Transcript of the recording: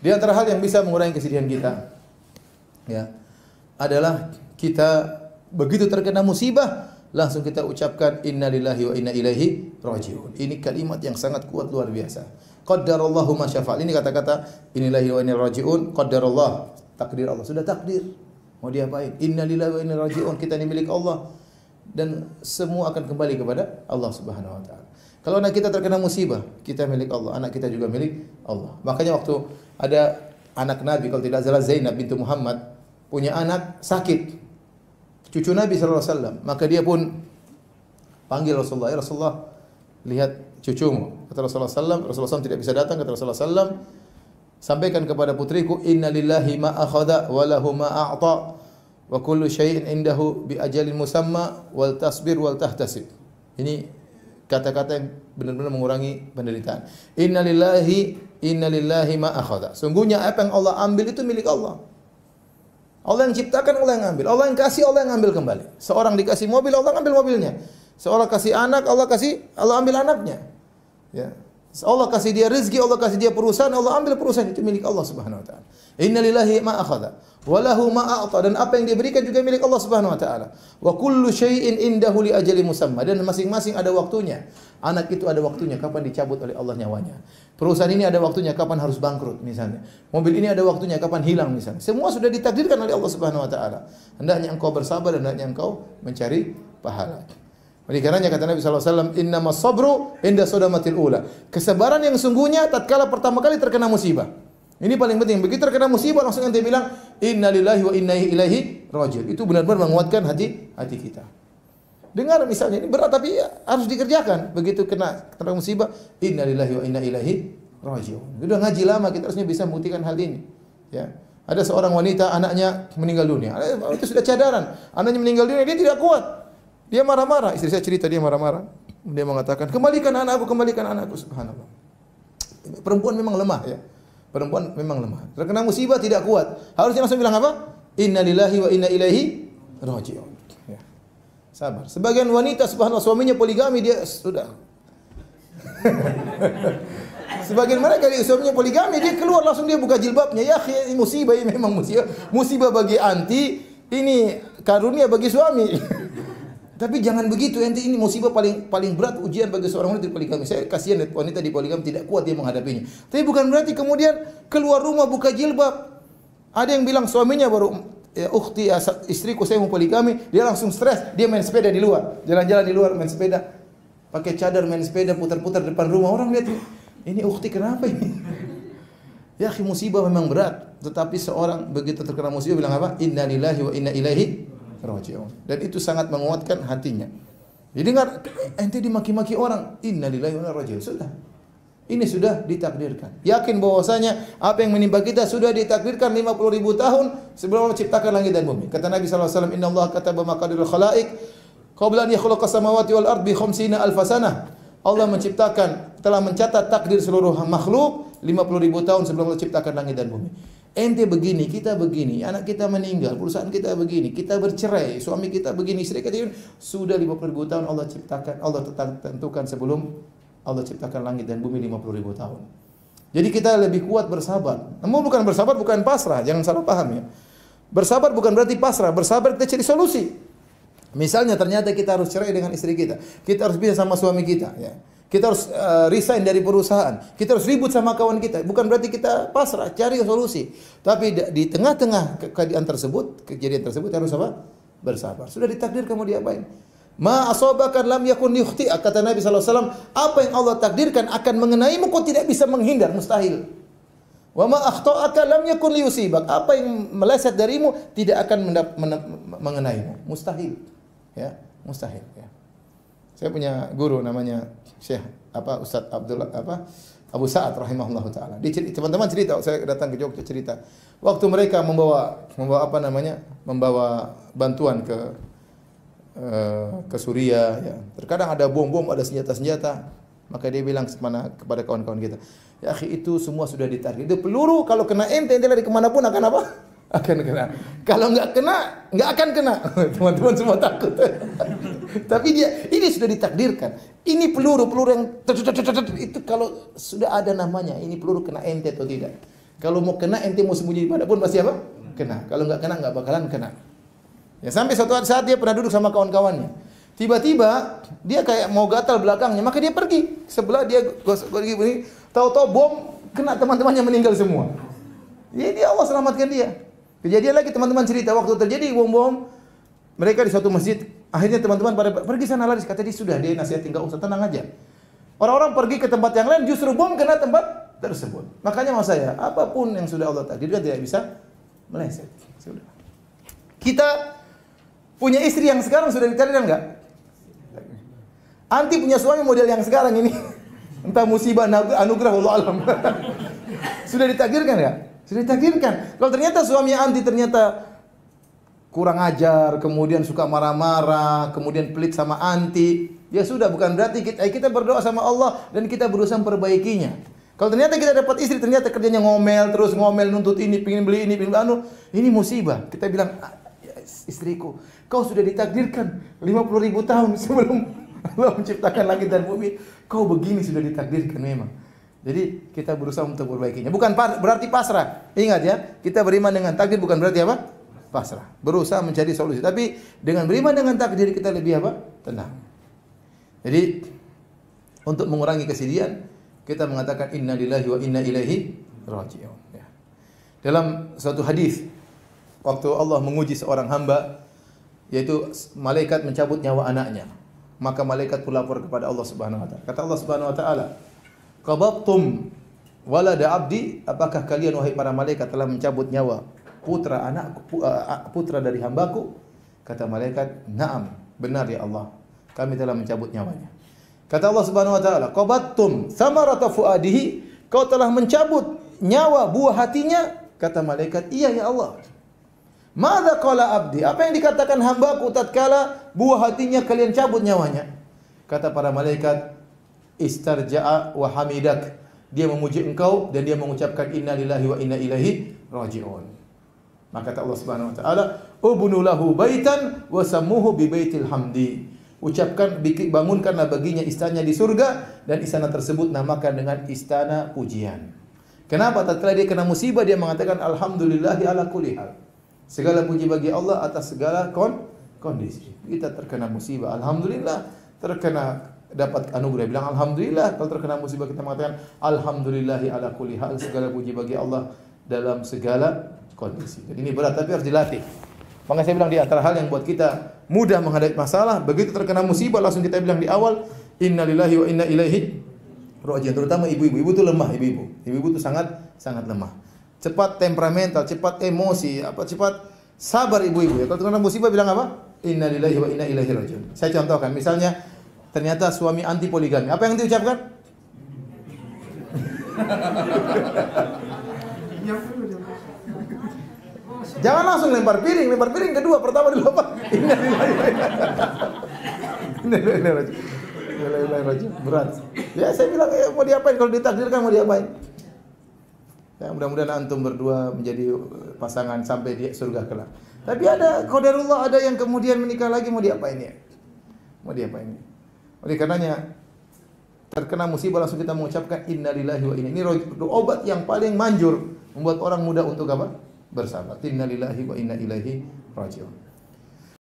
Di antara hal yang bisa mengurangi kesedihan kita, ya, adalah kita begitu terkena musibah, langsung kita ucapkan innalillahi wa inna ilaihi raji'un. Ini kalimat yang sangat kuat, luar biasa. Qaddarallahu ma syafa'al. Ini kata-kata innalillahi wa inna raji'un, qaddarallah, takdir Allah. Sudah takdir. Mau diapain? Innalillahi wa inna raji'un. Kita ini milik Allah dan semua akan kembali kepada Allah Subhanahu wa taala. Kalau anak kita terkena musibah, kita milik Allah, anak kita juga milik Allah. Makanya waktu ada anak Nabi, kalau tidak salah Zainab bintu Muhammad, punya anak sakit, cucu Nabi SAW, maka dia pun panggil Rasulullah, ya Rasulullah, lihat cucumu. Kata Rasulullah SAW tidak bisa datang, kata Rasulullah SAW, sampaikan kepada putriku, inna lillahi ma akhadha wa lahu ma a'ta wa kullu syai'in indahu bi ajalin musamma wal tasbir wal tahtasib. Ini kata-kata yang benar-benar mengurangi penderitaan. Inna lillahi ma akhadha. Sungguhnya apa yang Allah ambil itu milik Allah. Allah yang ciptakan, Allah yang ambil. Allah yang kasih, Allah yang ambil kembali. Seorang dikasih mobil, Allah ambil mobilnya. Seorang kasih anak, Allah ambil anaknya. Ya. Allah kasih dia rezeki, Allah kasih dia perusahaan, Allah ambil perusahaan, itu milik Allah Subhanahu wa taala. Inna lillahi ma akhadha wa lahu ma a'ta, dan apa yang dia berikan juga milik Allah Subhanahu wa taala. Wa kullu syai'in indahu li ajalin musamma, dan masing-masing ada waktunya. Anak itu ada waktunya kapan dicabut oleh Allah nyawanya. Perusahaan ini ada waktunya kapan harus bangkrut misalnya. Mobil ini ada waktunya kapan hilang misalnya. Semua sudah ditakdirkan oleh Allah Subhanahu wa taala. Hendaknya engkau bersabar dan hendaknya engkau mencari pahala. Oleh karenanya kata Nabi SAW, innamas sabru inda sodamatil ula. Kesabaran yang sungguhnya tatkala pertama kali terkena musibah. Ini paling penting. Begitu terkena musibah langsung ente bilang inna lillahi wa inna ilaihi raji'un. Itu benar-benar menguatkan hati kita. Dengar misalnya ini berat tapi ya, harus dikerjakan. Begitu kena musibah, inna lillahi wa inna ilaihi raji'un. Sudah ngaji lama kita harusnya bisa membuktikan hal ini. Ya. Ada seorang wanita anaknya meninggal dunia. Itu sudah cadaran. Anaknya meninggal dunia, dia tidak kuat. Dia marah-marah, istri saya cerita dia marah-marah. Dia mengatakan, kembalikan anakku, subhanallah. Perempuan memang lemah ya. Perempuan memang lemah. Terkena musibah tidak kuat. Harusnya langsung bilang apa? Inna lillahi wa inna ilaihi raji'un. Ya. Sabar. Sebagian wanita subhanallah suaminya poligami, dia sudah. Sebagian mereka suaminya poligami, dia keluar langsung dia buka jilbabnya. Ya akhi, musibah ini memang musibah. Musibah bagi anti, ini karunia bagi suami. Tapi jangan begitu, ente ini musibah paling berat ujian bagi seorang wanita di poligami. Saya kasihan wanita di poligami tidak kuat dia menghadapinya. Tapi bukan berarti kemudian keluar rumah buka jilbab. Ada yang bilang suaminya baru ya ukhti ya, istriku saya mau poligami, dia langsung stres, dia main sepeda di luar, jalan-jalan di luar main sepeda. Pakai cadar main sepeda putar-putar depan rumah. Orang lihat ini ukhti kenapa ini? Ya akhi, musibah memang berat, tetapi seorang begitu terkena musibah bilang apa? Inna lillahi wa inna ilaihi raji'un. Dan itu sangat menguatkan hatinya. Jadi dengar ente dimaki-maki orang, innalillahi wa inna ilaihi raji'un. Sudah. Ini sudah ditakdirkan. Yakin bahwasanya apa yang menimpa kita sudah ditakdirkan 50.000 tahun sebelum Allah ciptakan langit dan bumi. Kata Nabi sallallahu alaihi wasallam, "Innallaha kataba maqadirul khalaiq qabla an yakhluqa samawati wal ardi 50 alf sanah." Allah telah mencatat takdir seluruh makhluk 50.000 tahun sebelum Allah ciptakan langit dan bumi. Ente begini, kita begini, anak kita meninggal, perusahaan kita begini, kita bercerai, suami kita begini, istri kita begini. Sudah 50.000 tahun Allah ciptakan, Allah tentukan sebelum Allah ciptakan langit dan bumi 50.000 tahun. Jadi kita lebih kuat bersabar. Namun bukan bersabar bukan pasrah, jangan salah paham ya. Bersabar bukan berarti pasrah, bersabar kita cari solusi. Misalnya ternyata kita harus cerai dengan istri kita, kita harus bisa sama suami kita ya. Kita harus resign dari perusahaan. Kita harus ribut sama kawan kita. Bukan berarti kita pasrah, cari solusi. Tapi di tengah-tengah kejadian tersebut harus apa? Bersabar. Sudah ditakdirkan mau diapain? Ma asabaka lam yakun yukhti. Kata Nabi sallallahu alaihi wasallam, apa yang Allah takdirkan akan mengenaimu kau tidak bisa menghindar, mustahil. Wa ma akhta'aka lam yakun liyusibak. Apa yang meleset darimu tidak akan mengenaimu, mustahil. Ya, mustahil ya. Saya punya guru namanya Syekh Ustaz Abu Sa'ad rahimahullahu taala. Teman-teman cerita, saya datang ke Jogja cerita. Waktu mereka membawa bantuan ke Suriah ya. Terkadang ada bom-bom, ada senjata-senjata. Maka dia bilang kepada kawan-kawan kita, "Ya akhi, itu semua sudah ditakdir. Itu peluru kalau kena ente lari kemana pun akan apa? Akan kena. Kalau enggak kena, enggak akan kena." Teman-teman semua takut. Tapi ini sudah ditakdirkan. Ini peluru yang itu kalau sudah ada namanya, ini peluru kena ente atau tidak. Kalau mau kena ente mau sembunyi di mana pun pasti apa? Kena. Kalau enggak kena enggak bakalan kena. Ya sampai suatu saat dia pernah duduk sama kawan-kawannya. Tiba-tiba dia kayak mau gatal belakangnya, maka dia pergi. Sebelah dia pergi begini, tahu-tahu bom kena teman-temannya meninggal semua. Jadi Allah selamatkan dia. Kejadian lagi teman-teman cerita waktu terjadi bom-bom mereka di suatu masjid, akhirnya teman-teman pada pergi sana lari, kata dia sudah dia nasihat tinggal usah tenang aja. Orang-orang pergi ke tempat yang lain justru bom kena tempat tersebut. Makanya mau saya, apapun yang sudah Allah takdirkan tidak bisa meleset. Sudah. Kita punya istri yang sekarang sudah ditakdirkan enggak? Anti punya suami model yang sekarang ini. Entah musibah anugerah Allah alam. Sudah ditakdirkan enggak? Sudah ditakdirkan. Kalau ternyata suami anti ternyata kurang ajar, kemudian suka marah-marah, kemudian pelit sama anti, ya sudah, bukan berarti kita berdoa sama Allah dan kita berusaha memperbaikinya. Kalau ternyata kita dapat istri ternyata kerjanya ngomel, terus ngomel nuntut ini, pengin beli ini, pengin anu, ini musibah. Kita bilang, ya, istriku, kau sudah ditakdirkan 50.000 tahun sebelum Allah menciptakan langit dan bumi, kau begini sudah ditakdirkan memang. Jadi kita berusaha untuk memperbaikinya. Bukan berarti pasrah. Ingat ya, kita beriman dengan takdir bukan berarti apa? Pasrah. Berusaha mencari solusi. Tapi dengan beriman dengan takdir kita lebih apa? Tenang. Jadi untuk mengurangi kesedihan kita mengatakan inna lillahi wa inna ilaihi raji'un. Ya. Dalam suatu hadis waktu Allah menguji seorang hamba yaitu malaikat mencabut nyawa anaknya. Maka malaikat pun lapor kepada Allah Subhanahu wa taala. Kata Allah Subhanahu wa taala, "Qabattum walada abdi?" Apakah kalian wahai para malaikat telah mencabut nyawa putra anakku, putra dari hambaku? Kata malaikat, "Na'am, benar ya Allah. Kami telah mencabut nyawanya." Kata Allah Subhanahu wa taala, "Qabattum samarata fuadihi?" Kau telah mencabut nyawa buah hatinya? Kata malaikat, "Iya ya Allah." "Madza qala abdi?" Apa yang dikatakan hambaku tatkala buah hatinya kalian cabut nyawanya? Kata para malaikat, "Istarja'a wa hamidak." Dia memuji engkau dan dia mengucapkan inna lillahi wa inna ilaihi raji'un. Maka kata Allah Subhanahu wa taala, "Ubnu lahu baitan wa sammuhu bi baitil hamdi." Ucapkan, bangunkanlah baginya istana di surga dan istana tersebut namakan dengan istana pujian. Kenapa? Tatkala dia kena musibah dia mengatakan alhamdulillahi ala kulli hal. Segala puji bagi Allah atas segala kondisi. Kita terkena musibah, alhamdulillah. Terkena dapat anugerah, bilang alhamdulillah. Kalau terkena musibah kita mengatakan alhamdulillahi ala kulli hal. Segala puji bagi Allah dalam segala kondisi. Jadi ini berat tapi harus dilatih. Makanya saya bilang di antara hal yang buat kita mudah menghadapi masalah, begitu terkena musibah langsung kita bilang di awal innalillahi wa inna ilaihi raji'un. Terutama ibu-ibu. Ibu itu lemah, ibu-ibu. Ibu-ibu itu sangat lemah. Cepat temperamental, cepat emosi, cepat sabar ibu-ibu ya. Kalau terkena musibah bilang apa? Innalillahi wa inna ilaihi raji'un. Saya contohkan, misalnya ternyata suami anti poligami. Apa yang diucapkan? Jangan langsung lempar piring kedua, pertama dulu apa? Innalillahi berat. Ya saya bilang ya, mau diapain kalau ditakdirkan mau diapain? Ya mudah-mudahan antum berdua menjadi pasangan sampai di surga kelak. Tapi ada qadarullah, ada yang kemudian menikah lagi mau diapain ya? Mau diapain? Oleh karenanya terkena musibah langsung kita mengucapkan innalillahi wa inna. Ini obat yang paling manjur membuat orang mudah untuk apa? Bersabar. Innalillahi wa inna ilaihi raji'un.